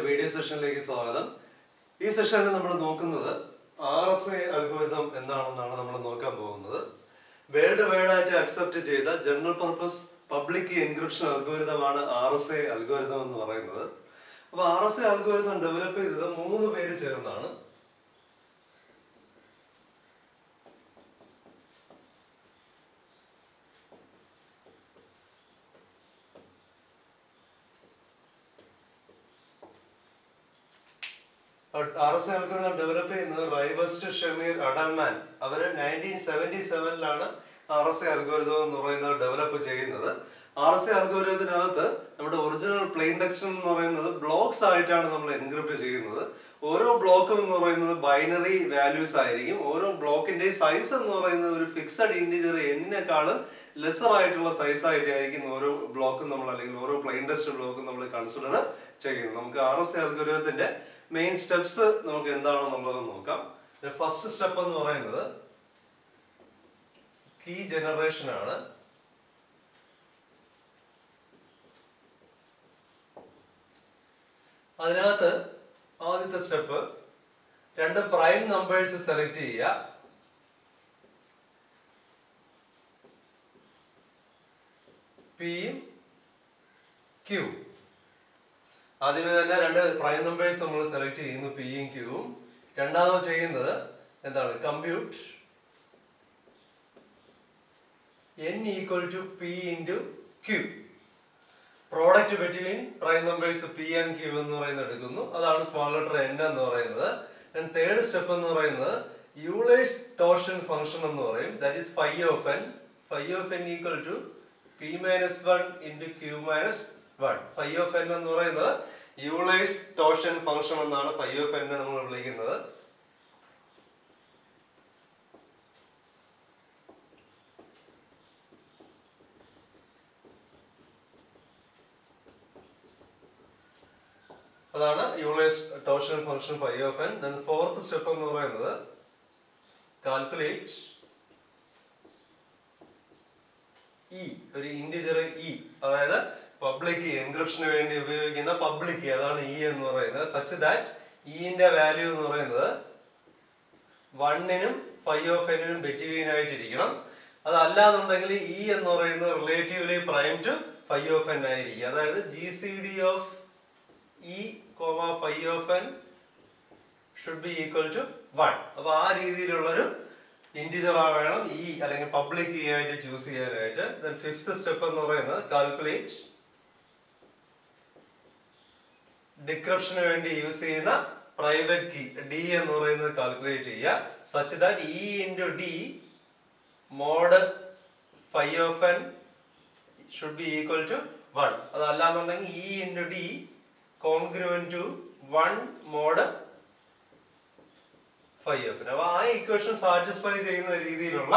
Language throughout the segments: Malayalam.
വീഡിയോ സെഷനിലേക്ക് സ്വാഗതം. ഈ സെഷനിൽ നമ്മൾ നോക്കുന്നത് RSA അൽഗോരിതം എന്താണെന്നാണ് നമ്മൾ നോക്കാൻ പോകുന്നത്. വേൾഡ് വൈഡ് ആയിട്ട് അക്സെപ്റ്റ് ചെയ്ത general purpose public key encryption അൽഗോരിതമാണ് RSA അൽഗോരിതം എന്ന് പറയുന്നത്. അപ്പോൾ RSA അൽഗോരിതം ഡെവലപ്പ് ചെയ്തത് 3 പേര് ചേർന്നാണ്. RSA അൽഗോരിതം ഡെവലപ്പ് ചെയ്യുന്നത് റൈവസ്റ്റ്, ഷമീർ, അഡൽമാൻ. അവര് 1977 RSA അൽഗോരിതം എന്ന് പറയുന്നത് ഡെവലപ്പ് ചെയ്യുന്നത്. RSA അൽഗോരിതത്തിനകത്ത് നമ്മുടെ ഒറിജിനൽ പ്ലെയിൻ ടെക്സ്റ്റ് എന്ന് പറയുന്നത് ബ്ലോക്സ് ആയിട്ടാണ് നമ്മൾ എൻക്രിപ്റ്റ് ചെയ്യുന്നത്. ഓരോ ബ്ലോക്കും എന്ന് പറയുന്നത് ബൈനറി വാല്യൂസ് ആയിരിക്കും. ഓരോ ബ്ലോക്കിന്റെ സൈസ് എന്ന് പറയുന്നത് ഒരു ഫിക്സഡ് ഇന്റിജർ n-നേക്കാളും ലെസർ ആയിട്ടുള്ള സൈസ് ആയിട്ടായിരിക്കും ഓരോ ബ്ലോക്കും നമ്മൾ അല്ലെങ്കിൽ ഓരോ പ്ലെയിൻ ടെക്സ്റ്റ് ബ്ലോക്കും നമ്മൾ കൺസിഡർ ചെയ്യുന്നത്. നമുക്ക് RSA അൽഗോരിതത്തിന്റെ മെയിൻ സ്റ്റെപ്സ് നമുക്ക് എന്താണെന്നുള്ളത് നോക്കാം. ഫസ്റ്റ് സ്റ്റെപ്പ് എന്ന് പറയുന്നത് കീ ജനറേഷൻ ആണ്. അതിനകത്ത് ആദ്യത്തെ സ്റ്റെപ്പ് 2 പ്രൈം നമ്പേഴ്സ് സെലക്ട് ചെയ്യുക. പിയും ക്യൂ. ആദ്യമേ തന്നെ 2 പ്രൈം നമ്പേഴ്സ് നമ്മൾ സെലക്ട് ചെയ്യുന്നു, പിയും ക്യൂവും. രണ്ടാമത് ചെയ്യുന്നത് എന്താണ്? Compute n equal to p into q. Product between prime numbers p and q എന്ന് പറയുന്നത് എടുക്കുന്നു. അതാണ് സ്മോൾ ലെറ്റർ n എന്ന് പറയുന്നത്. തേർഡ് സ്റ്റെപ്പ് എന്ന് പറയുന്നത് യൂളേഴ്സ് ടോർഷൻ ഫംഗ്ഷൻ എന്ന് പറയും. That is phi of n. phi of n equal to p minus 1 into q minus 1. phi of n എന്ന് പറയുന്നത് യൂളേഴ്സ് ടോർഷൻ ഫംഗ്ഷൻ എന്നാണ് phi of n നമ്മൾ വിളിക്കുന്നത്. അതാണ് യൂളേഴ്സ് ടോർഷൻ function phi of n. then fourth step എന്ന് പറയുന്നത് കാൽക്കുലേറ്റ് e, ഒരു ഇന്റിജർ e, അതായത് പബ്ലിക് കീ, എൻക്രിപ്ഷന് വേണ്ടി ഉപയോഗിക്കുന്ന പബ്ലിക് കീ, അതാണ് e എന്ന് പറയുന്നത്. സച്ച് ദാറ്റ് ന്റെ വാല്യൂ എന്ന് പറയുന്നത് 1-നും phi of n-നും ബിറ്റ്വീൻ ആയിട്ടിരിക്കണം. അതല്ലാന്നുണ്ടെങ്കിൽ e എന്ന് പറയുന്നത് relatively prime to phi of n ആയിരിക്കും. അതായത് GCD of e, phi of n should be equal to 1. അപ്പൊ ആ രീതിയിലുള്ളൊരു ഇന്റിജർ വേണം e അല്ലെങ്കിൽ പബ്ലിക് കീ ആയിട്ട് ചൂസ് ചെയ്യാനായിട്ട്. then fifth സ്റ്റെപ്പ് എന്ന് പറയുന്നത് കാൽക്കുലേറ്റ് ഡിക്രിപ്ഷന് വേണ്ടി യൂസ് ചെയ്യുന്ന പ്രൈവറ്റ് കീ d എന്ന് പറയുന്നത് കാൽക്കുലേറ്റ് ചെയ്യുക. Such that e into d mod phi of n should be equal to 1. അതല്ലാന്നുണ്ടെങ്കിൽ e into d congruent to 1 mod phi of n. അപ്പൊ ആ ഇക്വേഷൻ സാറ്റിസ്ഫൈ ചെയ്യുന്ന രീതിയിലുള്ള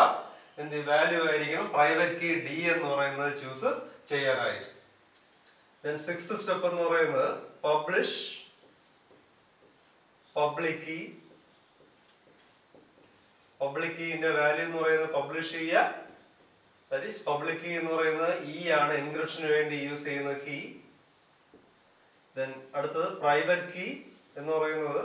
എന്ത് വാല്യൂ ആയിരിക്കണം പ്രൈവറ്റ് കീ d എന്ന് പറയുന്നത് ചൂസ് ചെയ്യാനായിട്ട്. then sixth സ്റ്റെപ്പ് എന്ന് പറയുന്നത് പബ്ലിഷ് പബ്ലിക് കീ. പബ്ലിക് കീന്റെ വാല്യൂ എന്ന് പറയുന്നത് പബ്ലിഷ് ചെയ്യുക. ദാറ്റ് ഈസ് പബ്ലിക് കീ എന്ന് പറയുന്നത് e ആണ്, എൻക്രിപ്ഷന് വേണ്ടി യൂസ് ചെയ്യുന്ന കീ. then അടുത്തത് പ്രൈവറ്റ് കീ എന്ന് പറയുന്നത്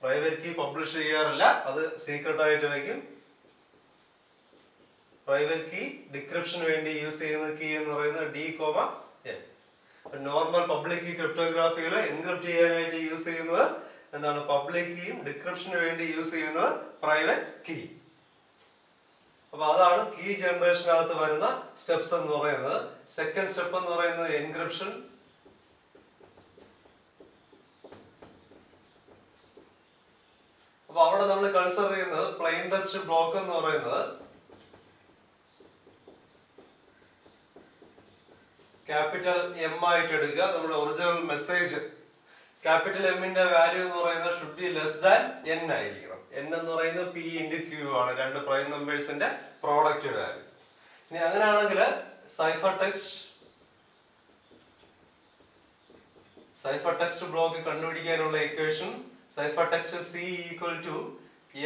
പ്രൈവറ്റ് കീ പബ്ലിഷ് ചെയ്യാറില്ല, അത് സീക്രട്ട് ആയിട്ട് വയ്ക്കും. പ്രൈവറ്റ് കീ ഡിക്രിപ്ഷന് വേണ്ടി യൂസ് ചെയ്യുന്ന കീ എന്ന് പറയുന്നത് d, n. Normal public key ക്രിപ്റ്റോഗ്രാഫിയിൽ എൻക്രിപ്റ്റ് ചെയ്യാനായിട്ട് യൂസ് ചെയ്യുന്നത് എന്താണ്? പബ്ലിക് കീയും ഡിക്രിപ്ഷന് വേണ്ടി യൂസ് ചെയ്യുന്നത് പ്രൈവറ്റ് കീ. അപ്പൊ അതാണ് കീ ജനറേഷനകത്ത് വരുന്ന സ്റ്റെപ്സ് എന്ന് പറയുന്നത്. സെക്കൻഡ് സ്റ്റെപ്പ് എന്ന് പറയുന്നത് എൻക്രിപ്ഷൻ. അപ്പൊ അവിടെ നമ്മൾ കൺസിഡർ ചെയ്യുന്നത് പ്ലെയിൻ ടെക്സ്റ്റ് ബ്ലോക്ക് എന്ന് പറയുന്നത് ക്യാപിറ്റൽ M ആയിട്ട് എടുക്കുക. നമ്മുടെ ഒറിജിനൽ മെസ്സേജ് ക്യാപിറ്റൽ M-ന്റെ വാല്യൂ എന്ന് പറയുന്നത് should be less than n ആയിരിക്കണം. n എന്ന് പറയുന്നത് p into q ആണ്, 2 പ്രൈം നമ്പേഴ്സിന്റെ പ്രോഡക്റ്റ് വാല്യൂ. ഇനി അങ്ങനെയാണെങ്കിൽ സൈഫർ ടെക്സ്റ്റ് ബ്ലോക്ക് കണ്ടുപിടിക്കാനുള്ള equation cipher text c equal to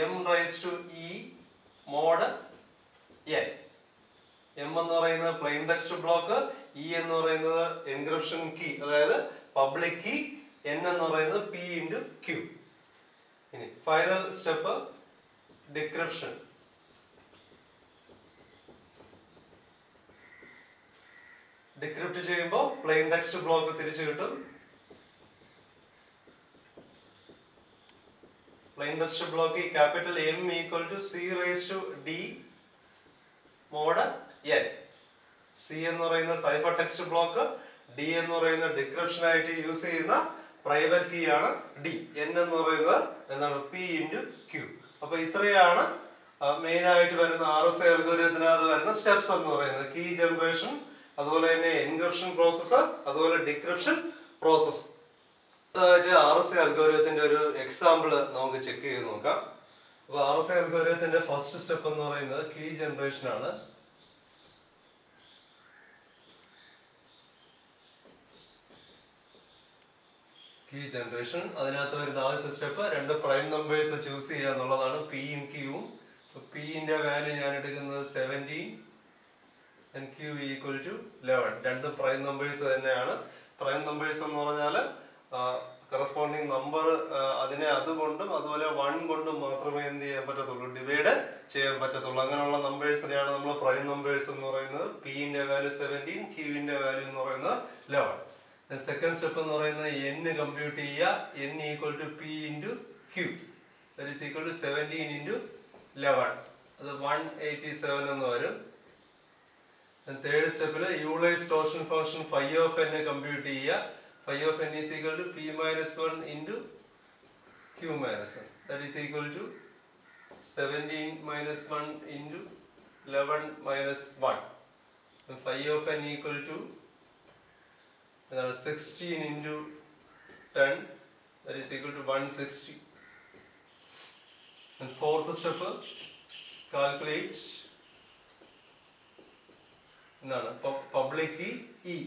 m raised to e mod n. M എന്ന് പറയുന്നത് പ്ലെയിൻ ടെക്സ്റ്റ് ബ്ലോക്ക്, ഇ എന്ന് പറയുന്നത് എൻക്രിപ്ഷൻ കീ, അതായത് പബ്ലിക് കീ. എൻ എന്ന് പറയുന്നത് പി ഇൻറ്റു ക്യൂ. ഇനി ഫൈനൽ സ്റ്റെപ്പ് ഡിക്രിപ്ഷൻ. ഡിക്രിപ്റ്റ് ചെയ്യുമ്പോൾ പ്ലെയിൻ ടെക്സ്റ്റ് ബ്ലോക്ക് തിരിച്ചു കിട്ടും. Plain text block capital M equal to C raise to D mod N. C എന്ന് പറയുന്ന സൈഫർ ടെക്സ്റ്റ് ബ്ലോക്ക്, ഡി എന്ന് പറയുന്ന ഡിക്രിപ്ഷൻ ആയിട്ട് യൂസ് ചെയ്യുന്ന പ്രൈവറ്റ് കീ ആണ് ഡി. എൻ എന്ന് പറയുന്നത് എന്താണ്? P into Q. അപ്പൊ ഇത്രയാണ് മെയിൻ ആയിട്ട് വരുന്ന RSA അൽഗോരിതത്തിനകത്ത് വരുന്ന സ്റ്റെപ്സ് എന്ന് പറയുന്നത്. കീ ജനറേഷൻ, അതുപോലെ തന്നെ എൻക്രിപ്ഷൻ പ്രോസസ്സ്, അതുപോലെ ഡിക്രിപ്ഷൻ പ്രോസസ്സ്. അതായത് RSA അൽഗോരിതത്തിന്റെ ഒരു എക്സാമ്പിൾ നമുക്ക് ചെക്ക് ചെയ്ത് നോക്കാം. അപ്പൊ RSA അൽഗോരിതത്തിന്റെ ഫസ്റ്റ് സ്റ്റെപ്പ് എന്ന് പറയുന്നത് കീ ജനറേഷൻ ആണ്. കീ ജനറേഷൻ, അതിനകത്ത് വരുന്ന ആദ്യത്തെ സ്റ്റെപ്പ് 2 പ്രൈം നമ്പേഴ്സ് ചൂസ് ചെയ്യുക എന്നുള്ളതാണ്, പിയും ക്യൂവും. പിന്റെ വാല്യൂ ഞാൻ എടുക്കുന്നത് 17 and q equal to 11. 2 prime numbers തന്നെയാണ്. പ്രൈം നമ്പേഴ്സ് എന്ന് പറഞ്ഞാൽ കറസ്പോണ്ടിങ് നമ്പർ അതിനെ അതുകൊണ്ടും അതുപോലെ 1 കൊണ്ടും മാത്രമേ എന്ത് ചെയ്യാൻ പറ്റത്തുള്ളൂ, ഡിവൈഡ് ചെയ്യാൻ പറ്റത്തുള്ളൂ. അങ്ങനെയുള്ള നമ്പേഴ്സിനെയാണ് നമ്മൾ പ്രൈം നമ്പേഴ്സ് എന്ന് പറയുന്നത്. പിന്റെ വാല്യൂ 17, ക്യൂവിന്റെ വാല്യൂ എന്ന് പറയുന്നത് 11. സെക്കൻഡ് സ്റ്റെപ്പ് എന്ന് പറയുന്നത് n കമ്പ്യൂട്ട് ചെയ്യുക. n equal to p into q, that is equal to 17 into 11, അത് 187 എന്ന് വരും. തേർഡ് സ്റ്റെപ്പിൽ യൂളൈസ് ടോർഷൻ function phi of n compute ചെയ്യുക. phi of n is equal to p minus 1 into q minus 1, that is equal to 17 minus 1 into 11 minus 1. And phi of n equal to 16 into 10, that is equal to 160. And fourth step, calculate public key E.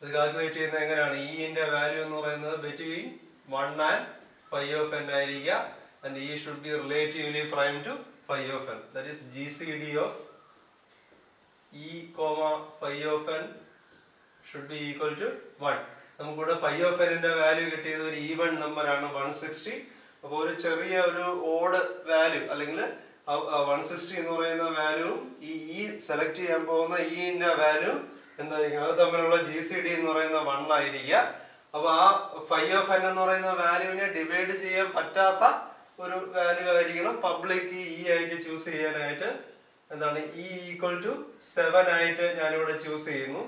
ഇത് കാൽക്കുലേറ്റ് ചെയ്യുന്നത് എങ്ങനെയാണ്? ഇന്റെ വാല്യൂ എന്ന് പറയുന്നത് between 1 and phi of n ആയിരിക്കുക. and E should be relatively prime to phi of n, that is GCD of E, phi of n should be equal to 1. നമുക്കിവിടെ phi of n ന്റെ വാല്യൂ കിട്ടിയത് ഒരു ഈവൻ നമ്പർ ആണ് 160. അപ്പോൾ ഒരു ചെറിയ ഒരു ഓഡ് വാല്യൂ അല്ലെങ്കിൽ 160 എന്ന് പറയുന്ന വാല്യൂ ഈ സെലക്ട് ചെയ്യാൻ പോകുന്ന ന്റെ വാല്യൂ എന്തായിരിക്കും? അത് തമ്മിലുള്ള GCD എന്ന് പറയുന്ന 1 ആയിരിക്കുക. അപ്പൊ ആ phi of n എന്ന് പറയുന്ന വാല്യൂവിനെ ഡിവൈഡ് ചെയ്യാൻ പറ്റാത്ത ഒരു വാല്യൂ ആയിരിക്കണം പബ്ലിക് E ആയിട്ട് ചൂസ് ചെയ്യാനായിട്ട്. എന്താണ്? E ഈക്വൽ ടു 7 ആയിട്ട് ഞാനിവിടെ ചൂസ് ചെയ്യുന്നു.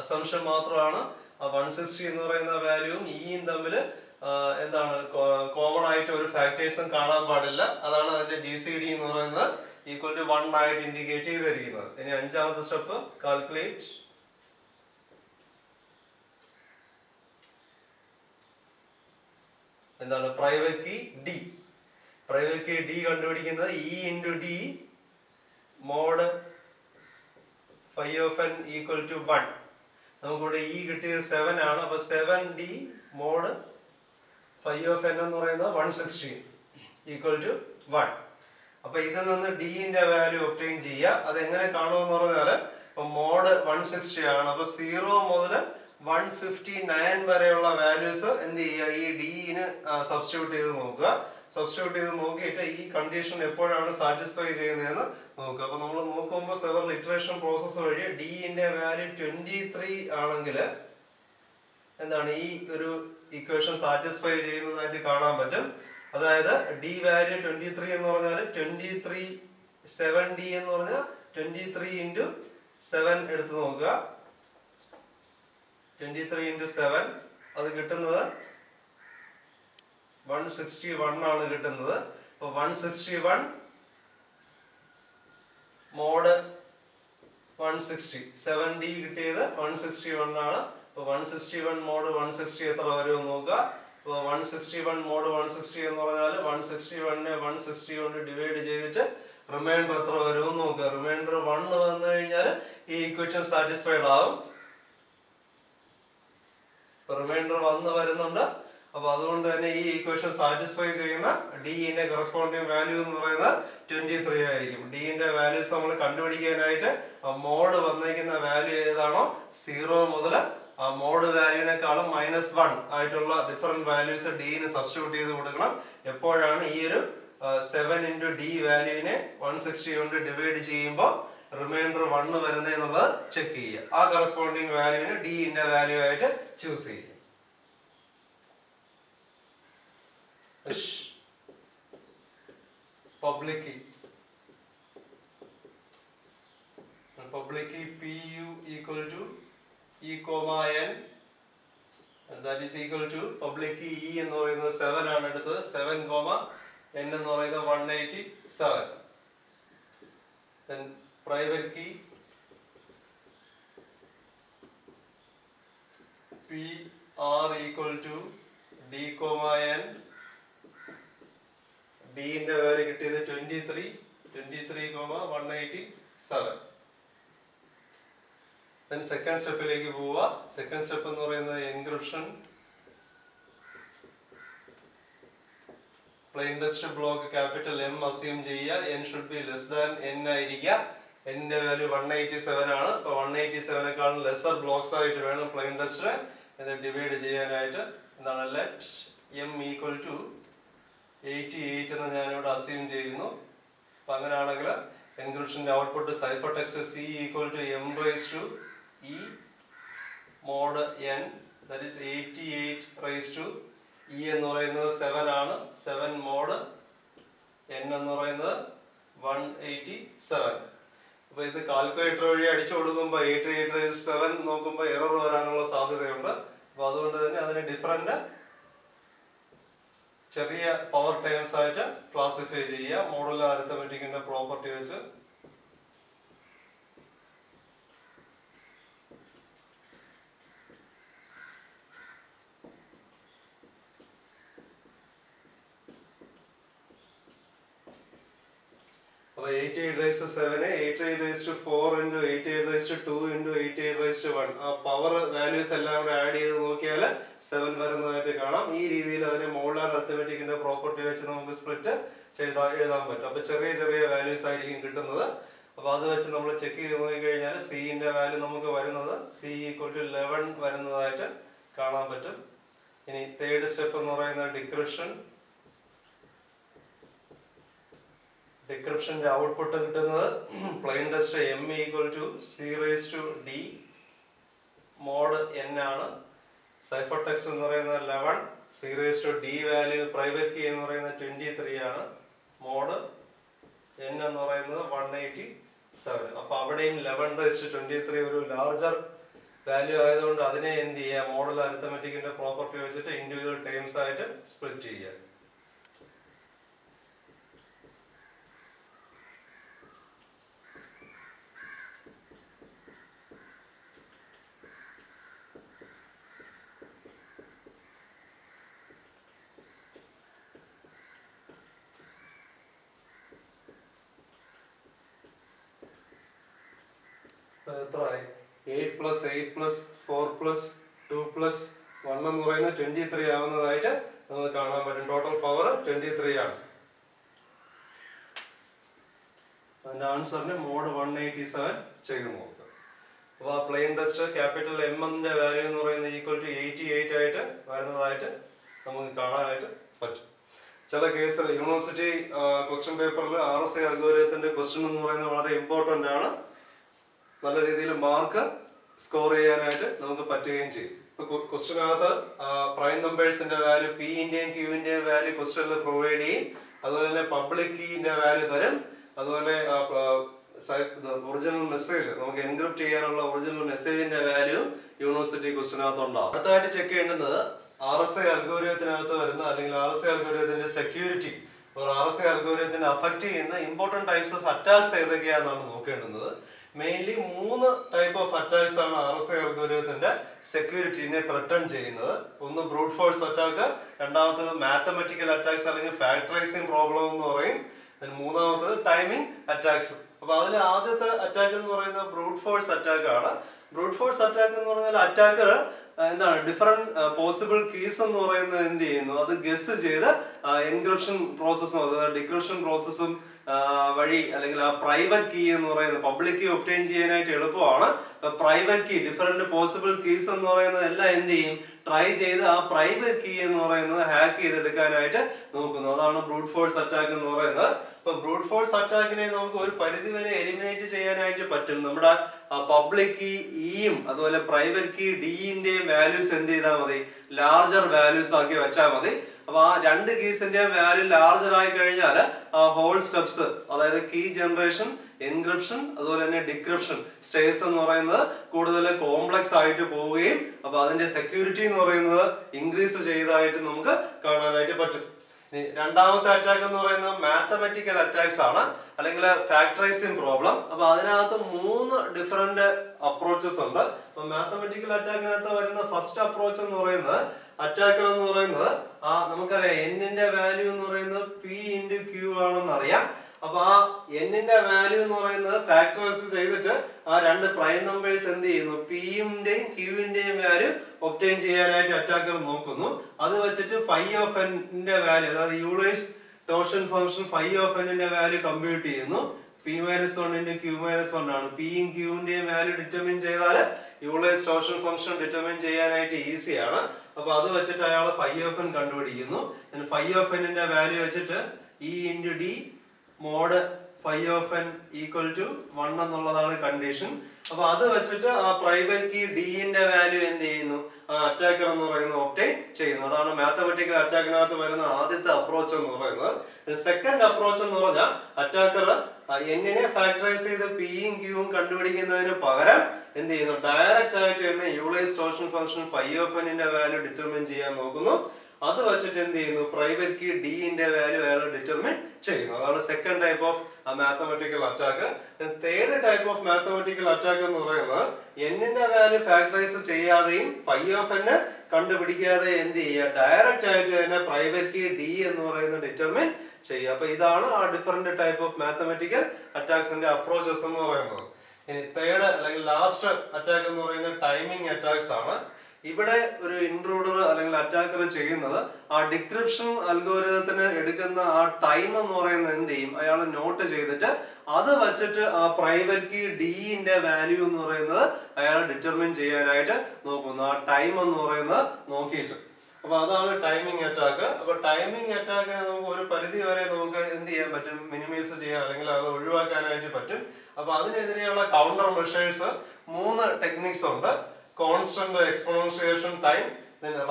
അസംഷൻ മാത്രമാണ്. 160 എന്ന് പറയുന്ന വാല്യൂവും ഇയും തമ്മിൽ എന്താണ് കോമൺ ആയിട്ട് ഒരു ഫാക്ടേഴ്സും കാണാൻ പാടില്ല. അതാണ് അതിന്റെ GCD എന്ന് പറയുന്നത് ഈക്വൽ ടു 1 ആയിട്ട് ഇൻഡിക്കേറ്റ് ചെയ്തിരിക്കുന്നത്. ഇനി അഞ്ചാമത്തെ സ്റ്റെപ്പ് കാൽക്കുലേറ്റ് എന്താണ്? Private key D. Private key D കണ്ടുപിടിക്കുന്നത് E into D mod phi of n equal to 1. നമുക്കിവിടെ E കിട്ടിയത് 7 ആണ്. അപ്പൊ 7d mode phi of n എന്ന് പറയുന്നത് 160 ഈക്വൽ ടു 1. അപ്പൊ ഇതിൽ നിന്ന് d ന്റെ വാല്യൂ ഒബ്റ്റെയിൻ ചെയ്യുക. അത് എങ്ങനെ കാണുമെന്ന് പറഞ്ഞാല് മോഡ് 160 ആണ്. അപ്പൊ 0 മുതൽ 159 വരെയുള്ള വാല്യൂസ് എന്ത് ചെയ്യുക? ഈ ഡിന് സബ്സ്റ്റിറ്റ്യൂട്ട് ചെയ്ത് നോക്കുക. സബ്സ്റ്റിറ്റ്യൂട്ട് ചെയ്ത് നോക്കിയിട്ട് ഈ കണ്ടീഷൻ എപ്പോഴാണ് സാറ്റിസ്ഫൈ ചെയ്യുന്നതെന്ന് നോക്കുക. അപ്പൊ നമ്മൾ നോക്കുമ്പോൾ സെവറൽ ഇറ്ററേഷൻ പ്രോസസ് വഴി d ന്റെ വാല്യൂ 23 ആണെങ്കിൽ എന്താണ് ഈ ഒരു ഇക്വേഷൻ സാറ്റിസ്ഫൈ ചെയ്യുന്നതായിട്ട് കാണാൻ പറ്റും. അതായത് d വാല്യൂ 23 എന്ന് പറഞ്ഞാൽ 23 7d എന്ന് പറഞ്ഞാൽ 23 ഇൻറ്റു 7 എടുത്ത് നോക്കുക. 23 ഇൻറ്റു 7 അത് കിട്ടുന്നത് 161 ആണ് കിട്ടുന്നത്. അപ്പൊ 161 മോഡ് 160 7d കിട്ടിയത് 161 ആണ്. അപ്പൊ 161 മോഡ് 160 എത്ര വരുമെന്ന് നോക്കുക. അപ്പോൾ 161 മോഡ് 160 എന്ന് പറഞ്ഞാൽ 161നെ 160 കൊണ്ട് ഡിവൈഡ് ചെയ്തിട്ട് റിമൈൻഡർ എത്ര വരുമെന്ന് നോക്കുക. റിമൈൻഡർ 1 വന്നു കഴിഞ്ഞാൽ ഈ ഇക്വേഷൻ സാറ്റിസ്ഫൈഡ് ആവും. റിമൈൻഡർ 1 വരുന്നുണ്ട്. അപ്പൊ അതുകൊണ്ട് തന്നെ ഈ ഇക്വേഷൻ സാറ്റിസ്ഫൈ ചെയ്യുന്ന ഡിന്റെ കറസ്പോണ്ടിങ് വാല്യൂ എന്ന് പറയുന്നത് 23 ആയിരിക്കും. ഡിന്റെ വാല്യൂസ് നമ്മൾ കണ്ടുപിടിക്കാനായിട്ട് മോഡ് വന്നിരിക്കുന്ന വാല്യൂ ഏതാണോ 0 മുതൽ ആ മോഡ് വാല്യൂവിനേക്കാളും -1 ആയിട്ടുള്ള ഡിഫറെന്റ് വാല്യൂസ് ഡിന് സബ്സ്റ്റിറ്റ്യൂട്ട് ചെയ്ത് കൊടുക്കണം. എപ്പോഴാണ് ഈ ഒരു 7 into d വാല്യൂവിനെ 160 കൊണ്ട് ഡിവൈഡ് ചെയ്യുമ്പോൾ റിമൈൻഡർ 1 വരുന്നതെന്നുള്ളത് ചെക്ക് ചെയ്യുക. ആ കറസ്പോണ്ടിങ് വാല്യൂവിന് ഡിന്റെ വാല്യൂ ആയിട്ട് ചൂസ് ചെയ്യുക. Public key PU equal to E comma N, and that is equal to public key E എന്ന് പറയുന്നത് 7 ആണ് എടുത്തത്. 7 comma N എന്ന് പറയുന്നത് 187. Then private key PR equal to D comma N. D ന്റെ വാല്യൂ കിട്ടിയത് 23 comma 187. Then സെക്കൻഡ് സ്റ്റെപ്പിലേക്ക് പോവുക. സെക്കൻഡ് സ്റ്റെപ്പ് എന്ന് പറയുന്നത് encryption. Plain text block capital M assume ചെയ്യുക. N should be less than N ആയിരിക്കുക. N ന്റെ വാല്യൂ 187 ആണ്. അപ്പോൾ 187നെക്കാളും ലെസർ ബ്ലോക്സ് ആയിട്ട് വേണം പ്ലെയിൻ ടെക്സ്റ്റ് ഇത് ഡിവൈഡ് ചെയ്യാനായിട്ട്. എന്താണ് ലെറ്റ് M ഈക്വൽ ടു 88 എന്ന് ഞാനിവിടെ അസ്യൂം ചെയ്യുന്നു. അപ്പം അങ്ങനെയാണെങ്കിൽ എൻക്രിപ്ഷൻ്റെ output cipher text C equal to M raise to E mod N, that is 88 raise to E എന്ന് പറയുന്നത് 7 ആണ്. 7 മോഡ് N എന്ന് പറയുന്നത് 187. അപ്പോൾ ഇത് കാൽക്കുലേറ്റർ വഴി അടിച്ചു കൊടുക്കുമ്പോൾ 88/7 നോക്കുമ്പോൾ എറർ വരാനുള്ള സാധ്യതയുണ്ട്. അപ്പോൾ അതുകൊണ്ട് തന്നെ അതിന് ഡിഫറൻറ്റ് ചെറിയ പവർ ടൈംസ് ആയിട്ട് ക്ലാസിഫൈ ചെയ്യുക മോഡുലാർ അരിത്തമെറ്റിക്കിന്റെ പ്രോപ്പർട്ടി വെച്ച്. അപ്പോൾ 88/7 88/4 into 88/2 into 88/1 ആ പവർ വാല്യൂസ് എല്ലാം കൂടെ ആഡ് ചെയ്ത് നോക്കിയാൽ 7 വരുന്നതായിട്ട് കാണാം. ഈ രീതിയിൽ അതിനെ മോഡുലാർ അരിത്തമെറ്റിക്കിന്റെ പ്രോപ്പർട്ടി വെച്ച് നമുക്ക് സ്പ്ലിറ്റ് എഴുതാൻ പറ്റും. അപ്പോൾ ചെറിയ ചെറിയ വാല്യൂസ് ആയിരിക്കും കിട്ടുന്നത്. അപ്പോൾ അത് വെച്ച് നമ്മൾ ചെക്ക് ചെയ്ത് നോക്കിക്കഴിഞ്ഞാൽ സിന്റെ വാല്യൂ നമുക്ക് വരുന്നത് C equal to 11 വരുന്നതായിട്ട് കാണാൻ പറ്റും. ഇനി തേർഡ് സ്റ്റെപ്പ് എന്ന് പറയുന്നത് ഡിക്രിപ്ഷൻ. ഡിക്രിപ്ഷന്റെ ഔട്ട്പുട്ട് കിട്ടുന്നത് plain text M equal to C raised to D mod N ആണ്. സൈഫർ ടെക്സ്റ്റ് എന്ന് പറയുന്നത് 11, C raised to D value private key എന്ന് പറയുന്നത് 23 ആണ്. മോഡ് N എന്ന് പറയുന്നത് 187. അപ്പോൾ അവിടെയും 11/23 ഒരു ലാർജർ വാല്യൂ ആയതുകൊണ്ട് അതിനെ എന്ത് ചെയ്യുക മോഡുലാർ അരിത്തമെറ്റിക്കിന്റെ പ്രോപ്പർട്ടി വെച്ചിട്ട് ഇൻഡിവിജ്വൽ ടൈംസ് ആയിട്ട് സ്പ്ലിറ്റ് ചെയ്യുക. എത്രയായി? 8 + 8 + 4 + 2 + 1 എന്ന് പറയുന്നത് 23 ആവുന്നതായിട്ട് നമുക്ക് കാണാൻ പറ്റും. ടോട്ടൽ പവർ 23 ആണ്. അതിന്റെ ആൻസറിന് മോഡ് 187 ചെയ്ത് നോക്കുക. അപ്പോൾ ആ പ്ലെയിൻ ടെക്സ്റ്റ് ക്യാപിറ്റൽ M ന്റെ വാല്യൂ എന്ന് പറയുന്നത് ഈക്വൽ ടു 88 ആയിട്ട് വരുന്നതായിട്ട് നമുക്ക് കാണാനായിട്ട് പറ്റും. ചില കേസിൽ യൂണിവേഴ്സിറ്റി ക്വസ്റ്റ്യൻ പേപ്പറിൽ RSA അൽഗോരിതത്തിന്റെ ക്വസ്റ്റ്യൻ എന്ന് പറയുന്നത് വളരെ ഇമ്പോർട്ടൻ്റ് ആണ്. നല്ല രീതിയിൽ മാർക്ക് സ്കോർ ചെയ്യാനായിട്ട് നമുക്ക് പറ്റുകയും ചെയ്യും. ഇപ്പോൾ ക്വസ്റ്റ്യനകത്ത് പ്രൈം നമ്പേഴ്സിന്റെ വാല്യൂ P-ന്റെയും Q-ന്റെയും വാല്യൂ ക്വസ്റ്റ്യനിൽ പ്രൊവൈഡ് ചെയ്യും. അതുപോലെ തന്നെ പബ്ലിക് കീന്റെ വാല്യൂ തരും. അതുപോലെ ഒറിജിനൽ മെസ്സേജ് നമുക്ക് എൻക്രിപ്റ്റ് ചെയ്യാനുള്ള ഒറിജിനൽ മെസ്സേജിന്റെ വാല്യൂ യൂണിവേഴ്സിറ്റി ക്വസ്റ്റ്യനകത്ത് ഉണ്ടാവും. അടുത്തായിട്ട് ചെക്ക് ചെയ്യേണ്ടുന്നത് RSA അൽഗോരിതത്തിനകത്ത് വരുന്ന അല്ലെങ്കിൽ RSA അൽഗോരിതത്തിന്റെ സെക്യൂരിറ്റി RSA അൽഗോരിതത്തിനെ അഫക്റ്റ് ചെയ്യുന്ന ഇമ്പോർട്ടന്റ് ടൈപ്സ് ഓഫ് അറ്റാക്സ് ഏതൊക്കെയാണെന്നാണ് നോക്കേണ്ടുന്നത്. മെയിൻലി 3 ടൈപ്പ് ഓഫ് അറ്റാക്സ് ആണ് RSA അൽഗോരിതത്തിന്റെ സെക്യൂരിറ്റിനെ ത്രെട്ടൺ ചെയ്യുന്നത്. ഒന്ന് ബ്രൂട്ട് ഫോഴ്സ് അറ്റാക്ക്, രണ്ടാമത്തേത് മാത്തമെറ്റിക്കൽ അറ്റാക്സ് അല്ലെങ്കിൽ ഫാക്ടറൈസിങ് പ്രോബ്ലം എന്ന് പറയും. മൂന്നാമത്തേത് ടൈമിംഗ് അറ്റാക്സ്. അപ്പൊ അതിൽ ആദ്യത്തെ അറ്റാക്ക് എന്ന് പറയുന്നത് ബ്രൂട്ട് ഫോഴ്സ് അറ്റാക്ക് ആണ്. ബ്രൂട്ട് ഫോഴ്സ് അറ്റാക്ക് എന്ന് പറഞ്ഞാൽ അറ്റാക്കർ എന്താണ് ഡിഫറെന്റ് പോസിബിൾ കീസ് എന്ന് പറയുന്നത് എന്ത് ചെയ്യുന്നു, അത് ഗസ് ചെയ്ത് എൻക്രിപ്ഷൻ പ്രോസസ്സും അതായത് ഡിക്രിപ്ഷൻ പ്രോസസ്സും വഴി അല്ലെങ്കിൽ ആ പ്രൈവറ്റ് കീ എന്ന് പറയുന്നത് പബ്ലിക് കീ ഒബ്റ്റെയിൻ ചെയ്യാനായിട്ട് എളുപ്പമാണ്. Private key different possible keys എന്ന് പറയുന്നത് എല്ലാം എന്ത് ചെയ്യും, ട്രൈ ചെയ്ത് ആ പ്രൈവറ്റ് കീ എന്ന് പറയുന്നത് ഹാക്ക് ചെയ്തെടുക്കാനായിട്ട് നോക്കുന്നു. അതാണ് ബ്രൂട്ട് ഫോഴ്സ് അറ്റാക്ക് എന്ന് പറയുന്നത്. ഇപ്പൊ ബ്രൂട്ട് ഫോഴ്സ് അറ്റാക്കിനെ നമുക്ക് ഒരു പരിധി വരെ എലിമിനേറ്റ് ചെയ്യാനായിട്ട് പറ്റും. നമ്മുടെ പബ്ലിക് കീ ഇയും അതുപോലെ പ്രൈവറ്റ് കീ ഡിന്റെയും വാല്യൂസ് എന്ത് ചെയ്താൽ മതി, ലാർജർ വാല്യൂസ് ആക്കി വെച്ചാൽ മതി. അപ്പൊ ആ രണ്ട് കീസിന്റെയും വാല്യൂ ലാർജർ ആയി കഴിഞ്ഞാൽ ഹോൾ സ്റ്റെപ്സ് അതായത് കീ ജനറേഷൻ, എൻക്രിപ്ഷൻ അതുപോലെ തന്നെ ഡിക്രിപ്ഷൻ സ്റ്റേജ് എന്ന് പറയുന്നത് കൂടുതൽ കോംപ്ലക്സ് ആയിട്ട് പോവുകയും അപ്പൊ അതിന്റെ സെക്യൂരിറ്റി എന്ന് പറയുന്നത് ഇൻക്രീസ് ചെയ്തതായിട്ട് നമുക്ക് കാണാനായിട്ട് പറ്റും. രണ്ടാമത്തെ അറ്റാക്ക് എന്ന് പറയുന്നത് മാത്തമാറ്റിക്കൽ അറ്റാക്സ് ആണ്, അല്ലെങ്കിൽ ഫാക്ടറൈസിങ് പ്രോബ്ലം. അപ്പൊ അതിനകത്ത് 3 ഡിഫറെന്റ് അപ്രോച്ചസ് ഉണ്ട്. അപ്പൊ മാത്തമാറ്റിക്കൽ അറ്റാക്കിനകത്ത് വരുന്ന ഫസ്റ്റ് അപ്രോച്ച് എന്ന് പറയുന്നത് അറ്റാക്കർ എന്ന് പറയുന്നത് നമുക്കറിയാം എന്നിന്റെ വാല്യൂ എന്ന് പറയുന്നത് പി ഇൻറ്റു ക്യൂ ആണെന്ന് അറിയാം. അപ്പൊ ആ എന്നിന്റെ വാല്യൂ എന്ന് പറയുന്നത് ഫാക്ടറൈസ് ചെയ്തിട്ട് ആ രണ്ട് പ്രൈം നമ്പേഴ്സ് എന്ത് ചെയ്യുന്നു, പിയുടെയും ക്യൂവിന്റെയും വാല്യൂ ഒബ്റ്റെയിൻ ചെയ്യാനായിട്ട് അറ്റാക്കർ നോക്കുന്നു. അത് വെച്ചിട്ട് ഫൈ ഓഫ് എന്റെ വാല്യൂ അതായത് യൂളേഴ്സ് ടോർഷൻ ഫംഗ്ഷൻ ഫൈ ഓഫ് എന്നിന്റെ വാല്യൂ കമ്പ്യൂട്ട് ചെയ്യുന്നു. P minus 1 into q minus 1 ആണ്. പിയും ക്യൂവിന്റെയും വാല്യൂ ഡിറ്റർമിൻ ചെയ്താൽ യൂളേഴ്സ് ടോർഷൻ ഫംഗ്ഷൻ ഡിറ്റർമിൻ ചെയ്യാനായിട്ട് ഈസിയാണ്. അപ്പൊ അത് വെച്ചിട്ട് അയാൾ ഫൈ ഓഫ് എൻ കണ്ടുപിടിക്കുന്നു. ഫൈ ഓഫ് എന്നിന്റെ വാല്യൂ വെച്ചിട്ട് e into D mod phi of n equal to 1 എന്നുള്ളതാണ് കണ്ടീഷൻ. അപ്പൊ അത് വെച്ചിട്ട് ആ പ്രൈവറ്റ് കീ ഡിന്റെ വാല്യൂ എന്ത് ചെയ്യുന്നു, അറ്റാക്കർ എന്ന് പറയുന്നത് ഒബ്റ്റെയിൻ ചെയ്യുന്നു. അതാണ് മാത്തമാറ്റിക്കൽ അറ്റാക്കിനകത്ത് വരുന്ന ആദ്യത്തെ അപ്രോച്ച് എന്ന് പറയുന്നത്. സെക്കൻഡ് അപ്രോച്ച് എന്ന് പറഞ്ഞാൽ അറ്റാക്കർ എങ്ങനെ ഫാക്ടറൈസ് ചെയ്ത് പിയും ക്യൂവും കണ്ടുപിടിക്കുന്നതിന് പകരം എന്ത് ചെയ്യുന്നു, ഡയറക്റ്റ് ആയിട്ട് തന്നെ യൂളേഴ്സ് ടോർഷൻ ഫംഗ്ഷൻ ഫൈ ഓഫ് എന്നിന്റെ വാല്യൂ ഡിറ്റർമിൻ ചെയ്യാൻ നോക്കുന്നു. അത് വെച്ചിട്ട് എന്ത് ചെയ്യുന്നു, പ്രൈവറ്റ് കീ ഡിന്റെ വാല്യൂ അയാൾ ഡിറ്റർമിൻ ചെയ്യുന്നു. അതാണ് second type of mathematical attack. Third type of mathematical attack എന്ന് പറയുന്നത് എന്നിന്റെ വാല്യൂ ഫാക്ടറൈസ് ചെയ്യാതെയും ഫൈ ഓഫ് എന്നെ കണ്ടുപിടിക്കാതെ എന്ത് ചെയ്യുക, ഡയറക്റ്റ് ആയിട്ട് തന്നെ പ്രൈവറ്റ് കീ ഡി എന്ന് പറയുന്നത് ഡിറ്റർമിൻ ചെയ്യുക. അപ്പൊ ഇതാണ് ആ ഡിഫറെന്റ് ടൈപ്പ് ഓഫ് മാത്തമാറ്റിക്കൽ അറ്റാക്സിന്റെ അപ്രോച്ചസ് എന്ന് പറയുന്നത്. ഇനി തേർഡ് അല്ലെങ്കിൽ ലാസ്റ്റ് അറ്റാക്ക് എന്ന് പറയുന്നത് ടൈമിംഗ് അറ്റാക്സ് ആണ്. ഇവിടെ ഒരു ഇൻട്രൂഡർ അല്ലെങ്കിൽ അറ്റാക്കർ ചെയ്യുന്നത് ആ ഡിക്രിപ്ഷൻ അൽഗോരിതത്തിന് എടുക്കുന്ന ആ ടൈം എന്ന് പറയുന്നത് എന്ത് ചെയ്യും, അയാൾ നോട്ട് ചെയ്തിട്ട് അത് വെച്ചിട്ട് ആ പ്രൈവറ്റ് കീ ഡിന്റെ വാല്യൂ എന്ന് പറയുന്നത് അയാൾ ഡിറ്റർമിൻ ചെയ്യാനായിട്ട് നോക്കുന്നു, ആ ടൈം എന്ന് പറയുന്നത് നോക്കിയിട്ട്. അപ്പൊ അതാണ് ടൈമിംഗ് അറ്റാക്ക്. അപ്പൊ ടൈമിംഗ് അറ്റാക്കിനെ നമുക്ക് ഒരു പരിധി വരെ നമുക്ക് എന്ത് ചെയ്യാൻ പറ്റും, മിനിമൈസ് ചെയ്യാൻ അല്ലെങ്കിൽ അത് ഒഴിവാക്കാനായിട്ട് പറ്റും. അപ്പൊ അതിനെതിരെയുള്ള കൗണ്ടർ മെഷേഴ്സ് 3 ടെക്നിക്സ് ഉണ്ട്. Constant exponentiation time,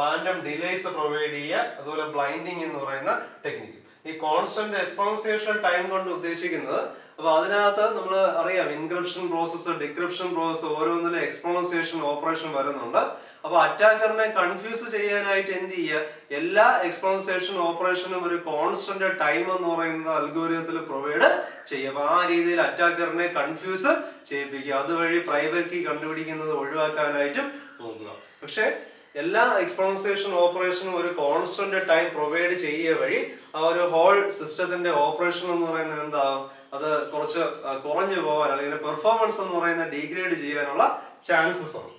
random delays provide ചെയ്യുക, അതുപോലെ ബ്ലൈൻഡിങ് എന്ന് പറയുന്ന ടെക്നിക്ക്. ഈ കോൺസ്റ്റന്റ് എക്സ്പോണൻഷിയേഷൻ ടൈം കൊണ്ട് ഉദ്ദേശിക്കുന്നത് അപ്പൊ അതിനകത്ത് നമ്മൾ അറിയാം ഇൻക്രിപ്ഷൻ പ്രോസസ്സ്, ഡിക്രിപ്ഷൻ പ്രോസസ്സ് ഓരോന്നിലും എക്സ്പോണൻഷിയേഷൻ ഓപ്പറേഷൻ വരുന്നുണ്ട്. അപ്പൊ അറ്റാക്കറിനെ കൺഫ്യൂസ് ചെയ്യാനായിട്ട് എന്ത് ചെയ്യുക, എല്ലാ എക്സ്പോണൻഷിയേഷൻ ഓപ്പറേഷനും ഒരു കോൺസ്റ്റന്റ് ടൈം എന്ന് പറയുന്ന അൽഗോരിതത്തിൽ പ്രൊവൈഡ് ചെയ്യുക. അപ്പൊ ആ രീതിയിൽ അറ്റാക്കറിനെ കൺഫ്യൂസ് ചെയ്യിപ്പിക്കുക, അതുവഴി പ്രൈവറ്റ് കീ കണ്ടുപിടിക്കുന്നത് ഒഴിവാക്കാനായിട്ടും നോക്കുക. പക്ഷെ എല്ലാ എക്സ്പോണൻഷിയേഷൻ ഓപ്പറേഷനും ഒരു കോൺസ്റ്റന്റ് ടൈം പ്രൊവൈഡ് ചെയ്യുക വഴി ആ ഒരു ഹോൾ സിസ്റ്റത്തിന്റെ ഓപ്പറേഷൻ എന്ന് പറയുന്നത് എന്താകും, അത് കുറച്ച് കുറഞ്ഞു പോകാൻ അല്ലെങ്കിൽ പെർഫോമൻസ് എന്ന് പറയുന്നത് ഡീഗ്രേഡ് ചെയ്യാനുള്ള ചാൻസസ് ഉണ്ട്.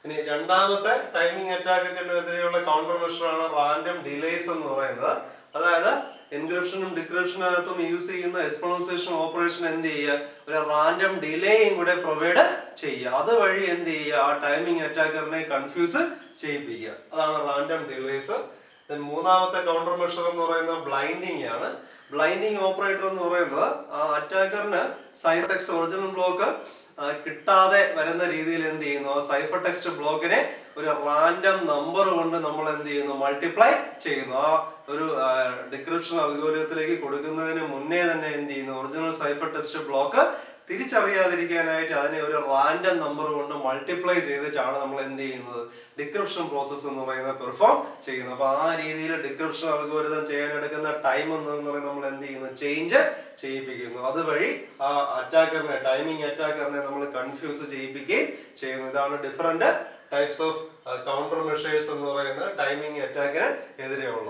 ഇനി രണ്ടാമത്തെ ടൈമിംഗ് അറ്റാക്കിനെതിരെയുള്ള കൗണ്ടർ മെഷർ ആണ് റാൻഡം ഡിലേസ് എന്ന് പറയുന്നത്. അതായത് എൻക്രിപ്ഷനും ഡിക്രിപ്ഷനകത്തും യൂസ് ചെയ്യുന്ന എക്സ്പോണൻഷിയേഷൻ ഓപ്പറേഷൻ എന്ത് ചെയ്യുക, ഒരു റാൻഡം ഡിലേയും കൂടെ പ്രൊവൈഡ് ചെയ്യുക. അതുവഴി എന്ത് ചെയ്യുക, ആ ടൈമിംഗ് അറ്റാക്കറിനെ കൺഫ്യൂസ് ചെയ്യിപ്പിക്കുക. അതാണ് റാൻഡം ഡിലേസ്. മൂന്നാമത്തെ കൗണ്ടർ മെഷർ എന്ന് പറയുന്നത് ബ്ലൈൻഡിങ് ആണ്. ബ്ലൈൻഡിങ് ഓപ്പറേറ്റർ എന്ന് പറയുന്നത് ആ അറ്റാക്കറിന് സൈഫർ ടെക്സ്റ്റ് ഒറിജിനൽ ബ്ലോക്ക് കിട്ടാതെ വരുന്ന രീതിയിൽ എന്ത് ചെയ്യുന്നു, ആ സൈഫർ ടെക്സ്റ്റ് ബ്ലോക്കിനെ ഒരു റാൻഡം നമ്പർ കൊണ്ട് നമ്മൾ എന്ത് ചെയ്യുന്നു, മൾട്ടിപ്ലൈ ചെയ്യുന്നു. ആ ഒരു ഡിക്രിപ്ഷൻ അൽഗോരിതത്തിലേക്ക് കൊടുക്കുന്നതിന് മുന്നേ തന്നെ എന്ത് ചെയ്യുന്നു, ഒറിജിനൽ സൈഫർ ടെക്സ്റ്റ് ബ്ലോക്ക് തിരിച്ചറിയാതിരിക്കാനായിട്ട് അതിനെ ഒരു റാൻഡം നമ്പർ കൊണ്ട് മൾട്ടിപ്ലൈ ചെയ്തിട്ടാണ് നമ്മൾ എന്ത് ചെയ്യുന്നത്, ഡിക്രിപ്ഷൻ പ്രോസസ്സ് എന്ന് പറയുന്നത് പെർഫോം ചെയ്യുന്നത്. അപ്പൊ ആ രീതിയിൽ ഡിക്രിപ്ഷൻ അൽഗോരിതം ചെയ്യാൻ എടുക്കുന്ന ടൈം എന്ന് പറയുന്നത് നമ്മൾ എന്ത് ചെയ്യുന്നു, ചേഞ്ച് ചെയ്യിപ്പിക്കുന്നു. അതുവഴി ആ അറ്റാക്കറിനെ, ടൈമിംഗ് അറ്റാക്കറിനെ നമ്മൾ കൺഫ്യൂസ് ചെയ്യിപ്പിക്കുകയും ചെയ്യുന്നു. ഇതാണ് different types of counter measures എന്ന് പറയുന്നത് ടൈമിംഗ് അറ്റാക്കിന് എതിരെയുള്ളത്.